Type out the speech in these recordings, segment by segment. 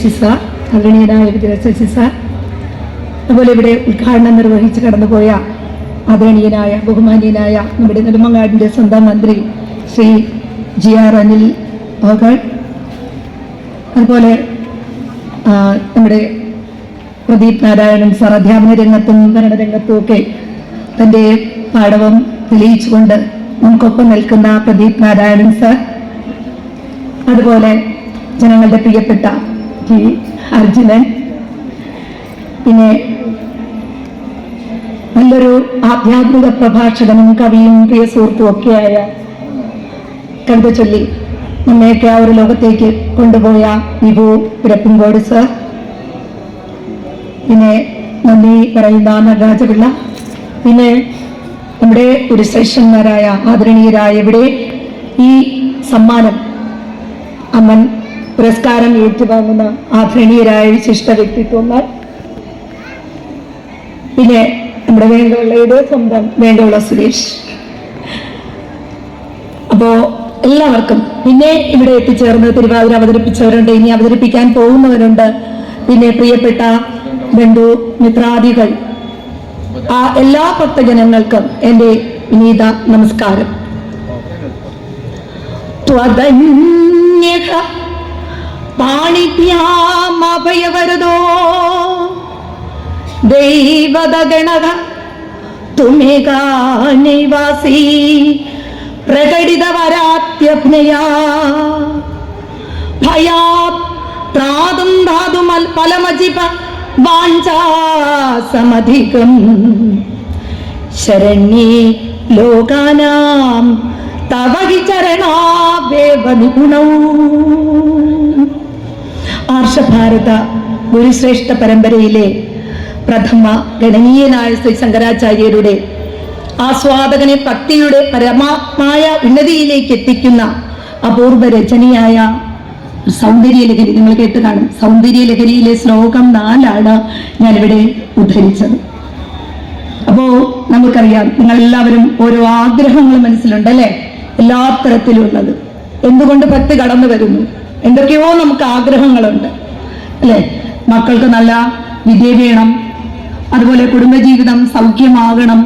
Sasi sir, ആദരണീയനായ വിജയ Sasi sir, അതുപോലെ ഇവിടെ ഉദ്ഘാടനം നിർവഹിച്ച് കടന്നുപോയ ആദരണീയനായ ബഹുമാനീയനായ നമ്മുടെ നെടുമങ്ങാടിൻ്റെ സ്വന്തം മന്ത്രി ശ്രീ GR അനിൽ അവർ, അതുപോലെ നമ്മുടെ പ്രദീപ് നാരായണൻ സാർ അധ്യാപന രംഗത്തും ഭരണരംഗത്തും ഒക്കെ തൻ്റെ പാഠവും തെളിയിച്ചുകൊണ്ട് നമുക്കൊപ്പം നിൽക്കുന്ന പ്രദീപ് നാരായണൻ സാർ, അതുപോലെ ജനങ്ങളുടെ പ്രിയപ്പെട്ട അർജുനൻ, പിന്നെ നല്ലൊരു ആധ്യാത്മിക പ്രഭാഷകനും കവിയും പ്രിയ സുഹൃത്തും ഒക്കെയായ കവിത ചൊല്ലി നമ്മയൊക്കെ ആ ഒരു ലോകത്തേക്ക് കൊണ്ടുപോയ വിഭു പുരപ്പുംകോട് സർ, പിന്നെ നന്ദി പറയുന്ന നടരാജപിള്ള, പിന്നെ നമ്മുടെ ഒരു ശ്രേഷ്ഠന്മാരായ ആദരണീയരായ ഇവിടെ ഈ സമ്മാനം അമ്മൻ പുരസ്കാരം ഏറ്റുവാങ്ങുന്ന ആദരണീയരായ വിശിഷ്ട വ്യക്തിത്വങ്ങൾ, പിന്നെ നമ്മുടെ വേങ്കവള്ളയുടെ സ്വന്തം വേങ്കവള്ള സുരേഷ്. അപ്പോൾ എല്ലാവർക്കും, പിന്നെ ഇവിടെ എത്തിച്ചേർന്ന് തിരുവാതിര അവതരിപ്പിച്ചവരുണ്ട്, ഇനി അവതരിപ്പിക്കാൻ പോകുന്നവരുണ്ട്, പിന്നെ പ്രിയപ്പെട്ട ബന്ധു മിത്രാദികൾ, ആ എല്ലാ ഭക്തജനങ്ങൾക്കും എൻ്റെ വിനീത നമസ്കാരം. പാണിഭ്യാമഭയവരദോ ദൈവദഗണഃ തുമേകാ നൈവാസി പ്രകടിതവരാത്യഭ്നയാ ഭയാത് ത്രാതും ധാതുമൽ ഫലമജിപ വാഞ്ചാസമധികം ശരണ്യേ ലോകാനാം തവ ഹി ചരണാവേവ നിഗുണൗ. ആർഷഭാരത ഗുരുശ്രേഷ്ഠ പരമ്പരയിലെ പ്രഥമ ഗണനീയനായ ശ്രീ ശങ്കരാചാര്യരുടെ ആസ്വാദകനെ ഭക്തിയുടെ പരമമായ ഉന്നതിയിലേക്ക് എത്തിക്കുന്ന അപൂർവ രചനയായ സൗന്ദര്യലഹരി നിങ്ങൾ കേട്ട് കാണും. സൗന്ദര്യലഹരിയിലെ ശ്ലോകം 4 ഞാനിവിടെ ഉദ്ധരിച്ചത്. അപ്പോ നമുക്കറിയാം, നിങ്ങളെല്ലാവരും ഓരോ ആഗ്രഹങ്ങൾ മനസ്സിലുണ്ടല്ലേ, എല്ലാ തരത്തിലുള്ളത്. എന്തുകൊണ്ട് ഭക്തി കടന്നു വരുന്നു? എന്തൊക്കെയോ നമുക്ക് ആഗ്രഹങ്ങളുണ്ട് അല്ലെ. മക്കൾക്ക് നല്ല വിദ്യ വേണം, അതുപോലെ കുടുംബജീവിതം സൗഖ്യമാകണം,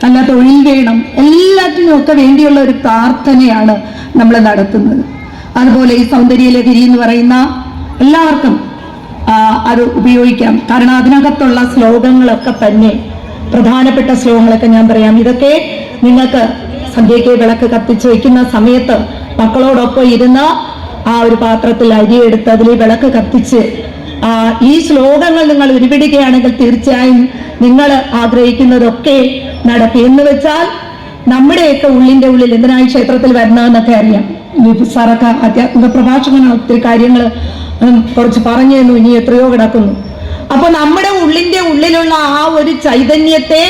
നല്ല തൊഴിൽ വേണം, എല്ലാറ്റിനും ഒക്കെ വേണ്ടിയുള്ള ഒരു പ്രാർത്ഥനയാണ് നമ്മൾ നടത്തുന്നത്. അതുപോലെ ഈ സൗന്ദര്യലഹരി എന്ന് പറയുന്ന എല്ലാവർക്കും അത് ഉപയോഗിക്കാം. കാരണം അതിനകത്തുള്ള ശ്ലോകങ്ങളൊക്കെ തന്നെ പ്രധാനപ്പെട്ട ശ്ലോകങ്ങളൊക്കെ ഞാൻ പറയാം. ഇതൊക്കെ നിങ്ങൾക്ക് സന്ധ്യയ്ക്ക് വിളക്ക് കത്തിച്ച് വയ്ക്കുന്ന സമയത്ത് മക്കളോടൊപ്പം ഇരുന്ന ആ ഒരു പാത്രത്തിൽ അരിയെടുത്ത് അതിൽ വിളക്ക് കത്തിച്ച് ഈ ശ്ലോകങ്ങൾ നിങ്ങൾ ഉരുവിടുകയാണെങ്കിൽ തീർച്ചയായും നിങ്ങൾ ആഗ്രഹിക്കുന്നതൊക്കെ നടക്കും. എന്ന് വെച്ചാൽ നമ്മുടെയൊക്കെ ഉള്ളിന്റെ ഉള്ളിൽ എന്തിനായി ക്ഷേത്രത്തിൽ വരണമെന്നൊക്കെ അറിയാം. സാറൊക്കെ ആധ്യാത്മിക പ്രഭാഷകനാണ്, ഒത്തിരി കാര്യങ്ങൾ കുറച്ച് പറഞ്ഞു തന്നു, ഇനി എത്രയോ കിടക്കുന്നു. അപ്പൊ നമ്മുടെ ഉള്ളിന്റെ ഉള്ളിലുള്ള ആ ഒരു ചൈതന്യത്തെ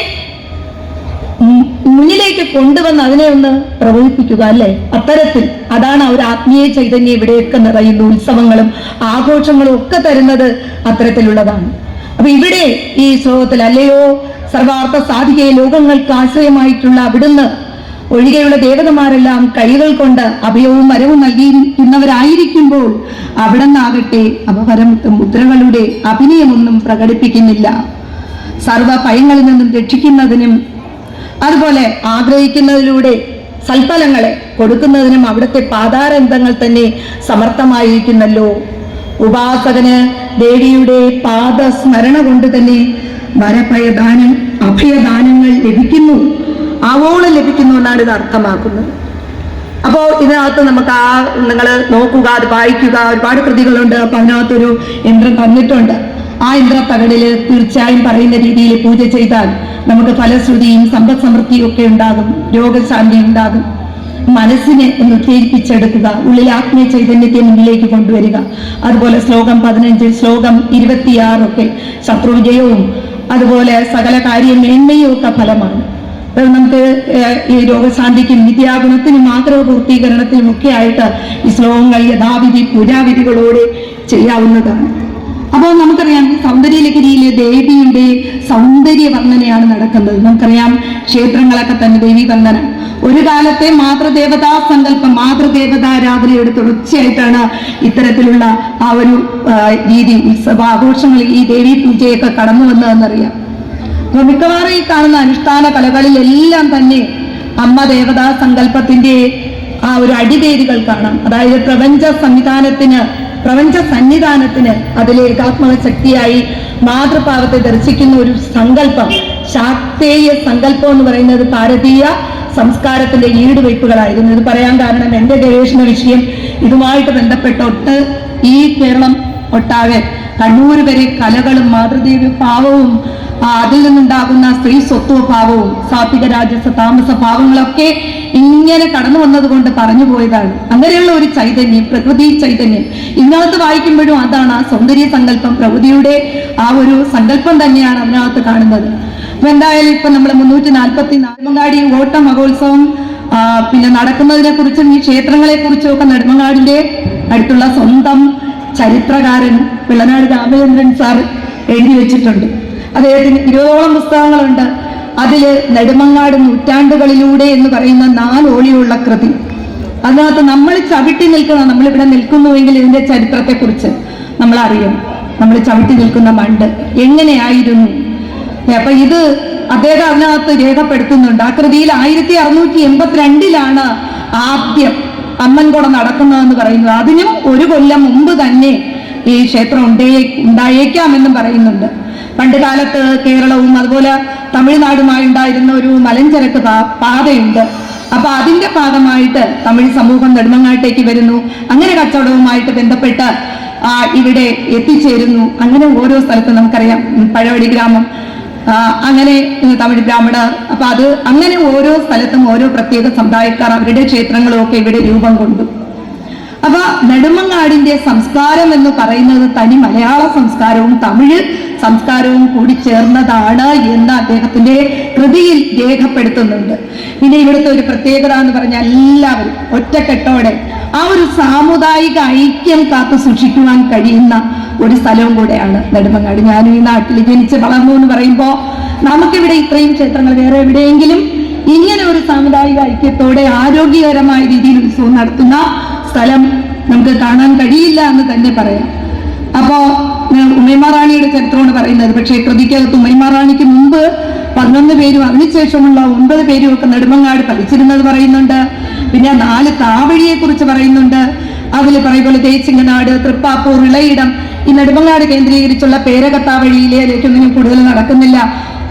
മുന്നിലേക്ക് കൊണ്ടുവന്ന് അതിനെ ഒന്ന് പ്രബോധിപ്പിക്കുക അല്ലെ. അത്തരത്തിൽ അതാണ് ഒരു ആത്മീയ ചൈതന്യം ഇവിടെയൊക്കെ നിറയുന്നു. ഉത്സവങ്ങളും ആഘോഷങ്ങളും ഒക്കെ തരുന്നത് അത്തരത്തിലുള്ളതാണ്. അപ്പൊ ഇവിടെ ഈ ശ്ലോകത്തിൽ അല്ലയോ സർവാർത്ഥ സാധികയെ ലോകങ്ങൾക്ക് ആശ്രയമായിട്ടുള്ള അവിടുന്ന് ഒഴികെയുള്ള ദേവതമാരെല്ലാം കൈകൾ കൊണ്ട് അഭയവും വരവും നൽകിയിരിക്കുന്നവരായിരിക്കുമ്പോൾ അവിടെ നിന്നാകട്ടെ മുദ്രകളുടെ അഭിനയമൊന്നും പ്രകടിപ്പിക്കുന്നില്ല. സർവ ഭയങ്ങളിൽ നിന്നും രക്ഷിക്കുന്നതിനും അതുപോലെ ആഗ്രഹിക്കുന്നതിലൂടെ സൽഫലങ്ങളെ കൊടുക്കുന്നതിനും അവിടുത്തെ പാദാരന്ധങ്ങൾ തന്നെ സമർത്ഥമായിരിക്കുന്നല്ലോ. ഉപാസകന് ദേവിയുടെ പാദസ്മരണ കൊണ്ട് തന്നെ വരഭയദാനം അഭയദാനങ്ങൾ ലഭിക്കുന്നു, ആവോളം ലഭിക്കുന്നു എന്നാണ് ഇത് അർത്ഥമാക്കുന്നത്. അപ്പോൾ ഇതിനകത്ത് നമുക്ക് നിങ്ങൾ നോക്കുക, അത് വായിക്കുക, ഒരുപാട് കൃതികളുണ്ട്. അപ്പൊ അതിനകത്തൊരു യന്ത്രം തന്നിട്ടുണ്ട്. ആ യന്ത്രത്തകടില് തീർച്ചയായും പറയുന്ന രീതിയിൽ പൂജ ചെയ്താൽ നമുക്ക് ഫലശ്രുതിയും സമ്പദ് സമൃദ്ധിയും ഒക്കെ ഉണ്ടാകും, രോഗശാന്തി ഉണ്ടാകും. മനസ്സിനെ ഒന്ന് ഉത്തേജിപ്പിച്ചെടുക്കുക, ഉള്ളിൽ ആത്മീയ ചൈതന്യത്തെ മുന്നിലേക്ക് കൊണ്ടുവരിക. അതുപോലെ ശ്ലോകം 15, ശ്ലോകം 26 ഒക്കെ ശത്രുവിജയവും അതുപോലെ സകല കാര്യമേന്മയും ഒക്കെ ഫലമാണ്. നമുക്ക് ഈ രോഗശാന്തിക്കും വിദ്യാഗുണത്തിനും ആഗ്രഹ പൂർത്തീകരണത്തിനും ഒക്കെ ആയിട്ട് ഈ ശ്ലോകങ്ങൾ യഥാവിധി പൂജാവിധികളോടെ ചെയ്യാവുന്നതാണ്. അപ്പോൾ നമുക്കറിയാം ഈ സൗന്ദര്യലഹരിയിലെ ദേവിയുടെ സൗന്ദര്യ വർണ്ണനയാണ് നടക്കുന്നത്. നമുക്കറിയാം ക്ഷേത്രങ്ങളൊക്കെ തന്നെ ദേവി വന്ദന, ഒരു കാലത്തെ മാതൃദേവതാ സങ്കല്പം, മാതൃദേവതാരാധനയുടെ തുടർച്ചയായിട്ടാണ് ഇത്തരത്തിലുള്ള ആ ഒരു രീതി, ഉത്സവ ആഘോഷങ്ങൾ, ഈ ദേവി പൂജയൊക്കെ കടന്നു വന്നതെന്നറിയാം. അപ്പൊ മിക്കവാറും ഈ കാണുന്ന അനുഷ്ഠാന കലകളിലെല്ലാം തന്നെ അമ്മ ദേവതാ സങ്കല്പത്തിന്റെ ആ ഒരു അടിവേരുകൾ കാണാം. അതായത് പ്രപഞ്ച സന്നിധാനത്തിന് അതിലെ ഏകാത്മക ശക്തിയായി മാതൃഭാവത്തെ ദർശിക്കുന്ന ഒരു സങ്കല്പം, ശാക്തേയ സങ്കല്പം എന്ന് പറയുന്നത് ഭാരതീയ സംസ്കാരത്തിന്റെ ഈടുവയ്പ്പുകളായിരുന്നു. ഇത് പറയാൻ കാരണം എന്റെ ഗവേഷണ വിഷയം ഇതുമായിട്ട് ബന്ധപ്പെട്ടൊട്ട് ഈ കേരളം ഒട്ടാകെ കണ്ണൂർ വരെ കലകളും മാതൃദേവി ഭാവവും അതിൽ നിന്നുണ്ടാകുന്ന സ്ത്രീ സ്വത്വ ഭാവവും സാത്വിക രാജസ താമസ ഭാവങ്ങളൊക്കെ ഇങ്ങനെ കടന്നു വന്നത് കൊണ്ട് പറഞ്ഞു പോയതാണ്. അങ്ങനെയുള്ള ഒരു ചൈതന്യം, പ്രകൃതി ചൈതന്യം ഇതിനകത്ത് വായിക്കുമ്പോഴും അതാണ് ആ സൗന്ദര്യ സങ്കല്പം, പ്രകൃതിയുടെ ആ ഒരു സങ്കല്പം തന്നെയാണ് അതിനകത്ത് കാണുന്നത്. അപ്പൊ എന്തായാലും ഇപ്പൊ നമ്മൾ 344 നെടുമങ്ങാടി ഓട്ട മഹോത്സവം പിന്നെ നടക്കുന്നതിനെ കുറിച്ചും ഈ ക്ഷേത്രങ്ങളെ കുറിച്ചും ഒക്കെ നെടുമങ്ങാടിന്റെ അടുത്തുള്ള സ്വന്തം ചരിത്രകാരൻ പിള്ളനാട് രാമചന്ദ്രൻ സാർ എഴുതി വെച്ചിട്ടുണ്ട്. അദ്ദേഹത്തിന് 20ഓളം പുസ്തകങ്ങളുണ്ട്. അതില് നെടുമങ്ങാട് നൂറ്റാണ്ടുകളിലൂടെ എന്ന് പറയുന്ന 4 ഓളിയുള്ള കൃതി. അതിനകത്ത് നമ്മൾ ചവിട്ടി നിൽക്കുന്ന, നമ്മളിവിടെ നിൽക്കുന്നുവെങ്കിൽ ഇതിന്റെ ചരിത്രത്തെ കുറിച്ച് നമ്മൾ അറിയണം. നമ്മൾ ചവിട്ടി നിൽക്കുന്ന മണ്ണ് എങ്ങനെയായിരുന്നു. അപ്പൊ ഇത് അദ്ദേഹം അതിനകത്ത് രേഖപ്പെടുത്തുന്നുണ്ട്. ആ കൃതിയിൽ 1682 ആദ്യം അമ്മൻകുട നടക്കുന്നതെന്ന് പറയുന്നത്. അതിനും 1 കൊല്ലം മുമ്പ് തന്നെ ഈ ക്ഷേത്രം ഉണ്ടായേക്കാമെന്നും പറയുന്നുണ്ട്. പണ്ട് കാലത്ത് കേരളവും അതുപോലെ തമിഴ്നാടുമായി ഉണ്ടായിരുന്ന ഒരു മലഞ്ചരക്ക് പാതയുണ്ട്. അപ്പൊ അതിന്റെ ഭാഗമായിട്ട് തമിഴ് സമൂഹം നെടുമങ്ങാട്ടേക്ക് വരുന്നു. അങ്ങനെ കച്ചവടവുമായിട്ട് ബന്ധപ്പെട്ട് ഇവിടെ എത്തിച്ചേരുന്നു. അങ്ങനെ ഓരോ സ്ഥലത്തും നമുക്കറിയാം പഴവടി ഗ്രാമം, അങ്ങനെ തമിഴ് ബ്രാഹ്മണർ, അപ്പൊ അത് അങ്ങനെ ഓരോ സ്ഥലത്തും ഓരോ പ്രത്യേക സമുദായക്കാർ അവരുടെ ക്ഷേത്രങ്ങളും ഒക്കെ ഇവിടെ രൂപം കൊണ്ടു. അപ്പൊ നെടുമങ്ങാടിന്റെ സംസ്കാരം എന്ന് പറയുന്നത് തനി മലയാള സംസ്കാരവും തമിഴ് സംസ്കാരവും കൂടി ചേർന്നതാണ് എന്ന് അദ്ദേഹത്തിന്റെ കൃതിയിൽ രേഖപ്പെടുത്തുന്നുണ്ട്. പിന്നെ ഇവിടുത്തെ ഒരു പ്രത്യേകത എന്ന് പറഞ്ഞാൽ എല്ലാവരും ഒറ്റക്കെട്ടോടെ ആ ഒരു സാമുദായിക ഐക്യം കാത്തു സൂക്ഷിക്കുവാൻ കഴിയുന്ന ഒരു സ്ഥലവും കൂടെയാണ് നെടുമങ്ങാട്. ഞാനും ഈ നാട്ടിൽ ജനിച്ച് വളർന്നു എന്ന് പറയുമ്പോൾ നമുക്കിവിടെ ഇത്രയും ക്ഷേത്രങ്ങൾ വേറെ എവിടെയെങ്കിലും ഇങ്ങനെ ഒരു സാമുദായിക ഐക്യത്തോടെ ആരോഗ്യകരമായ രീതിയിൽ ഉത്സവം നടത്തുന്ന സ്ഥലം നമുക്ക് കാണാൻ കഴിയില്ല എന്ന് തന്നെ പറയാം. അപ്പോ ഉമൈമാറാണിയുടെ ചരിത്രമാണ് പറയുന്നത്. പക്ഷേ കൃതിക്കകത്ത് ഉമൈമാറാണിക്ക് മുമ്പ് 11 പേരും അതിനുശേഷമുള്ള 9 പേരും ഒക്കെ നെടുമങ്ങാട് പഠിച്ചിരുന്നത് പറയുന്നുണ്ട്. പിന്നെ 4 താവഴിയെ കുറിച്ച് പറയുന്നുണ്ട്. അതിൽ പറയുമ്പോൾ തേച്ചിങ്ങനാട്, തൃപ്പാപ്പൂർ, ഇളയിടം, ഈ നെടുമങ്ങാട് കേന്ദ്രീകരിച്ചുള്ള പേരകത്താവഴിയിലേക്കൊന്നും കൂടുതൽ നടക്കുന്നില്ല.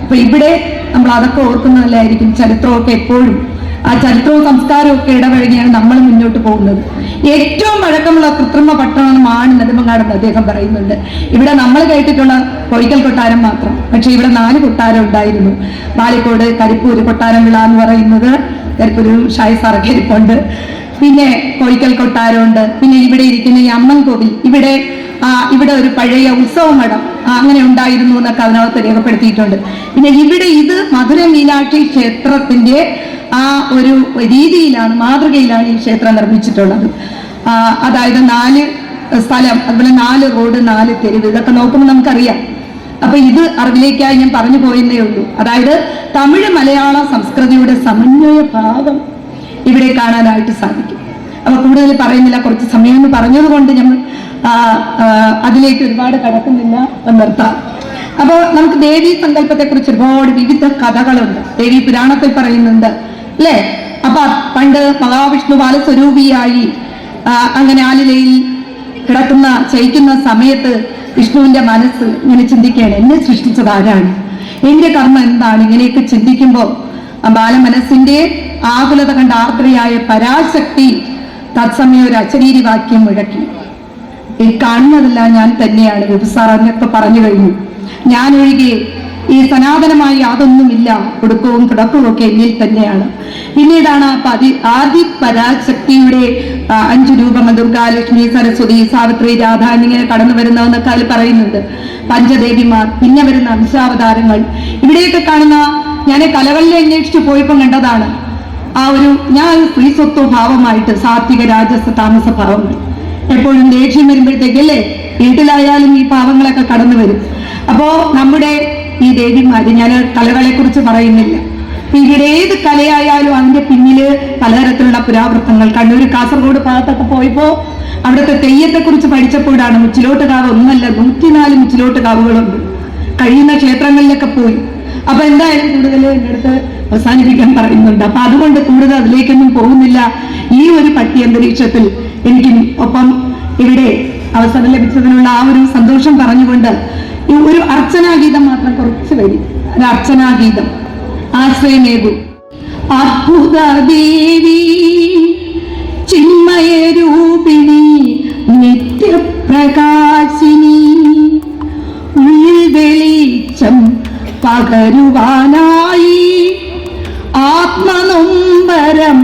അപ്പൊ ഇവിടെ നമ്മൾ അതൊക്കെ ഓർക്കുന്നതല്ലായിരിക്കും. ചരിത്രമൊക്കെ എപ്പോഴും ആ ചരിത്രവും സംസ്കാരവും ഒക്കെ ഇടപഴകിയാണ് നമ്മൾ മുന്നോട്ട് പോകുന്നത്. ഏറ്റവും പഴക്കമുള്ള കൃത്രിമ പട്ടണമാണ് നെടുമങ്ങാടെന്ന് അദ്ദേഹം പറയുന്നുണ്ട്. ഇവിടെ നമ്മൾ കേട്ടിട്ടുള്ള കോയിക്കൽ കൊട്ടാരം മാത്രം, പക്ഷെ ഇവിടെ 4 കൊട്ടാരം ഉണ്ടായിരുന്നു. ബാലിക്കോട്, കരിപ്പൂര് കൊട്ടാരം വിള എന്ന് പറയുന്നത്, കരിപ്പൂര് ഷായി സാറൊക്കെ ഇരിപ്പുണ്ട്. പിന്നെ കോയിക്കൽ കൊട്ടാരമുണ്ട്. പിന്നെ ഇവിടെ ഇരിക്കുന്ന ഈ അമ്മൻ കോവിൽ, ഇവിടെ ഒരു പഴയ ഉത്സവമഠം അങ്ങനെ ഉണ്ടായിരുന്നു എന്നൊക്കെ അതിനകത്ത് രേഖപ്പെടുത്തിയിട്ടുണ്ട്. പിന്നെ ഇവിടെ ഇത് മധുര മീനാക്ഷി ക്ഷേത്രത്തിന്റെ ആ ഒരു രീതിയിലാണ്, മാതൃകയിലാണ് ഈ ക്ഷേത്രം നിർമ്മിച്ചിട്ടുള്ളത്. അതായത് 4 സ്ഥലം, അതുപോലെ 4 റോഡ്, 4 തെരുവ്, ഇതൊക്കെ നോക്കുമ്പോൾ നമുക്കറിയാം. അപ്പൊ ഇത് അറിവിലേക്കായി ഞാൻ പറഞ്ഞു പോയെന്നേ ഉള്ളൂ. അതായത് തമിഴ് മലയാള സംസ്കൃതിയുടെ സമന്വയ ഭാവം ഇവിടെ കാണാനായിട്ട് സാധിക്കും. അപ്പൊ കൂടുതൽ പറയുന്നില്ല, കുറച്ച് സമയം എന്ന് പറഞ്ഞത് കൊണ്ട് ഞങ്ങൾ അതിലേക്ക് ഒരുപാട് കടക്കുന്നില്ല, നിർത്താം. അപ്പോൾ നമുക്ക് ദേവീ സങ്കല്പത്തെ കുറിച്ച് ഒരുപാട് വിവിധ കഥകളുണ്ട്. ദേവി പുരാണത്തിൽ പറയുന്നുണ്ട് അല്ലേ? അപ്പൊ പണ്ട് മഹാവിഷ്ണു ബാലസ്വരൂപിയായി അങ്ങനെ ആലിലയിൽ ചയിക്കുന്ന സമയത്ത് വിഷ്ണുവിന്റെ മനസ്സ് ഇങ്ങനെ ചിന്തിക്കുകയാണ്, എന്നെ സൃഷ്ടിച്ചത് ആരാണ്, എന്റെ കർമ്മം എന്താണ്? ഇങ്ങനെയൊക്കെ ചിന്തിക്കുമ്പോൾ ബാലമനസ്സിന്റെ ആകുലത കണ്ട ആർദ്രയായ പരാശക്തി തത്സമയം ഒരു അശരീരി വാക്യം മുഴക്കി, ഈ കാണുന്നതല്ല ഞാൻ തന്നെയാണ്. വ്യവസാറൊക്കെ പറഞ്ഞു കഴിഞ്ഞു. ഞാൻ ഒഴികെ ഈ സനാതനമായി യാതൊന്നുമില്ല, ഒടുക്കവും തുടക്കവും ഒക്കെ എന്നിൽ തന്നെയാണ്. പിന്നീടാണ് ആദി പരാശക്തിയുടെ 5 രൂപം, ദുർഗാ, ലക്ഷ്മി, സരസ്വതി, സാവിത്രി, രാധ എന്നിങ്ങനെ കടന്നു വരുന്നതെന്നൊക്കെ അതിൽ പറയുന്നുണ്ട്. പഞ്ചദേവിമാർ, പിന്നെ വരുന്ന അംശാവതാരങ്ങൾ, ഇവിടെയൊക്കെ കാണുന്ന, ഞാൻ കലകളിൽ അന്വേഷിച്ചു പോയപ്പോൾ കണ്ടതാണ് ഞാൻ സ്ത്രീ സ്വത്വ ഭാവമായിട്ട് സാത്വിക രാജസ താമസ ഭാവങ്ങൾ. എപ്പോഴും ദേഷ്യം വരുമ്പോഴത്തേക്കല്ലേ വീട്ടിലായാലും ഈ പാവങ്ങളൊക്കെ കടന്നു വരും. അപ്പോ നമ്മുടെ ഈ ദേവിമാര്, ഞാൻ കലകളെ കുറിച്ച് പറയുന്നില്ല, പിന്നീട് ഏത് കലയായാലും അതിന്റെ പിന്നില് പലതരത്തിലുള്ള പുരാവൃത്തങ്ങൾ. കണ്ണൂർ കാസർഗോഡ് ഭാഗത്തൊക്കെ പോയപ്പോ അവിടുത്തെ തെയ്യത്തെ കുറിച്ച് പഠിച്ചപ്പോഴാണ് മുച്ചിലോട്ട് കാവ് ഒന്നല്ല 104 മുച്ചിലോട്ട് കാവുകളുണ്ട്. കഴിയുന്ന ക്ഷേത്രങ്ങളിലൊക്കെ പോയി. അപ്പൊ എന്തായാലും കൂടുതൽ എൻ്റെ അടുത്ത് അവസാനിപ്പിക്കാൻ പറയുന്നുണ്ട്. അപ്പൊ അതുകൊണ്ട് കൂടുതൽ അതിലേക്കൊന്നും പോകുന്നില്ല. ഈ ഒരു പട്ടി അന്തരീക്ഷത്തിൽ എനിക്ക് ഒപ്പം ഇവിടെ അവസരം ലഭിച്ചതിനുള്ള ആ ഒരു സന്തോഷം പറഞ്ഞുകൊണ്ട് ഒരു അർച്ചനാഗീതം മാത്രം കുറച്ച് വരി. ഒരു അർച്ചനാഗീതം. ആശ്രയമേകു. അദ്ഭുത ദേവി ചിന്മയ രൂപിണി നിത്യപ്രകാശിനി, ഉള്ളിൽ വെളിച്ചം പകരുവാനായി, ആത്മനൊമ്പരം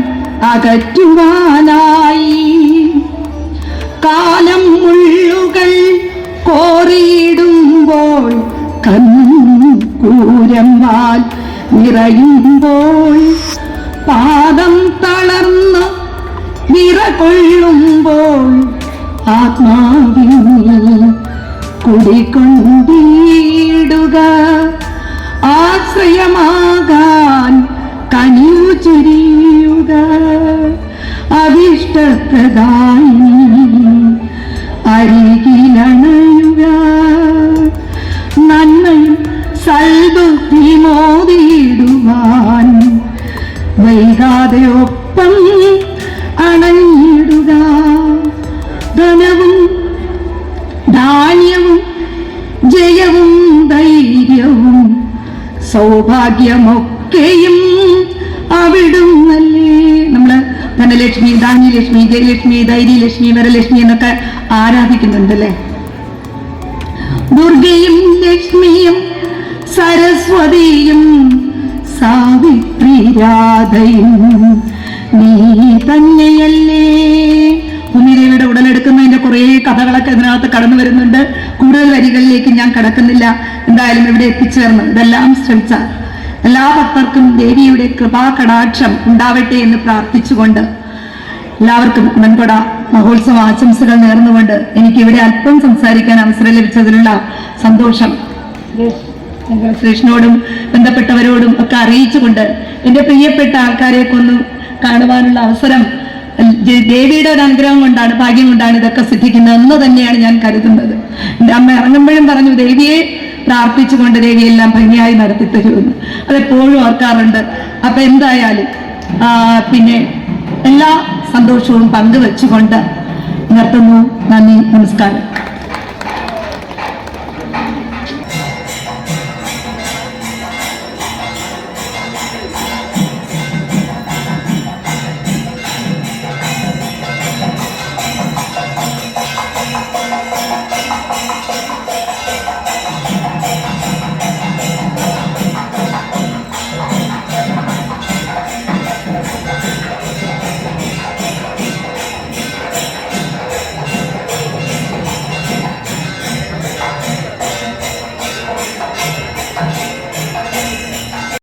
അകറ്റുവാനായി, കാലം മുള്ളുകൾ കോറിയിടുമ്പോൾ കൺകൂരമ്പാൽ നിറയുമ്പോൾ, പാദം തളർന്ന് വിറകൊള്ളുമ്പോൾ ആത്മാവിൽ കുടികൊണ്ടിടുക, ആശ്രയമാകാൻ കനിവു ചൊരിയുക, അവിഷ്ടപ്രദായിനി അരികിലണയുക, നന്മയും സൽബുദ്ധി മോദിടുവാൻ വൈകാതെ ഒപ്പം അണഞ്ഞിടുക, ധനവും ധാന്യവും ജയവും ധൈര്യവും സൗഭാഗ്യമൊക്കെയും അവിടുന്നല്ലേ. നമ്മള് ധനലക്ഷ്മി, ധാന്യലക്ഷ്മി, ജയലക്ഷ്മി, ധൈര്യലക്ഷ്മി, വരലക്ഷ്മി എന്നൊക്കെ ആരാധിക്കുന്നുണ്ടല്ലേ. ദുർഗയും ലക്ഷ്മിയും സരസ്വതിയും സാവിത്രി രാധയും നീ തന്നെയല്ലേ. ഭൂമിദേവിയുടെ ഉടലെടുക്കുന്നതിന്റെ കുറെ കഥകളൊക്കെ ഇതിനകത്ത് കടന്നു വരുന്നുണ്ട്. കൂടുതൽ വരികളിലേക്ക് ഞാൻ കടക്കുന്നില്ല. എന്തായാലും ഇവിടെ എത്തിച്ചേർന്ന് ഇതെല്ലാം ശ്രമിച്ച എല്ലാ ഭക്തർക്കും ദേവിയുടെ കൃപാകടാക്ഷം ഉണ്ടാവട്ടെ എന്ന് പ്രാർത്ഥിച്ചുകൊണ്ട് എല്ലാവർക്കും മൺകൊട മഹോത്സവ ആശംസകൾ നേർന്നുകൊണ്ട് എനിക്ക് ഇവിടെ അല്പം സംസാരിക്കാൻ അവസരം ലഭിച്ചതിലുള്ള സന്തോഷം ശ്രീഷ്ണോടും ബന്ധപ്പെട്ടവരോടും ഒക്കെ അറിയിച്ചുകൊണ്ട് എൻ്റെ പ്രിയപ്പെട്ട ആൾക്കാരെയൊക്കെ ഒന്ന് കാണുവാനുള്ള അവസരം ദേവിയുടെ ഒരു അനുഗ്രഹം കൊണ്ടാണ്, ഭാഗ്യം കൊണ്ടാണ് ഇതൊക്കെ സിദ്ധിക്കുന്നത് എന്ന് തന്നെയാണ് ഞാൻ കരുതുന്നത്. എൻ്റെ അമ്മ ഇറങ്ങുമ്പോഴും പറഞ്ഞു ദേവിയെ പ്രാർത്ഥിച്ചുകൊണ്ട് ദേവിയെല്ലാം ഭംഗിയായി നടത്തി തരുമെന്ന്. അതെപ്പോഴും ഓർക്കാറുണ്ട്. അപ്പൊ എന്തായാലും പിന്നെ എല്ലാ സന്തോഷവും പങ്കുവെച്ചുകൊണ്ട് നിർത്തുന്നു. നന്ദി, നമസ്കാരം.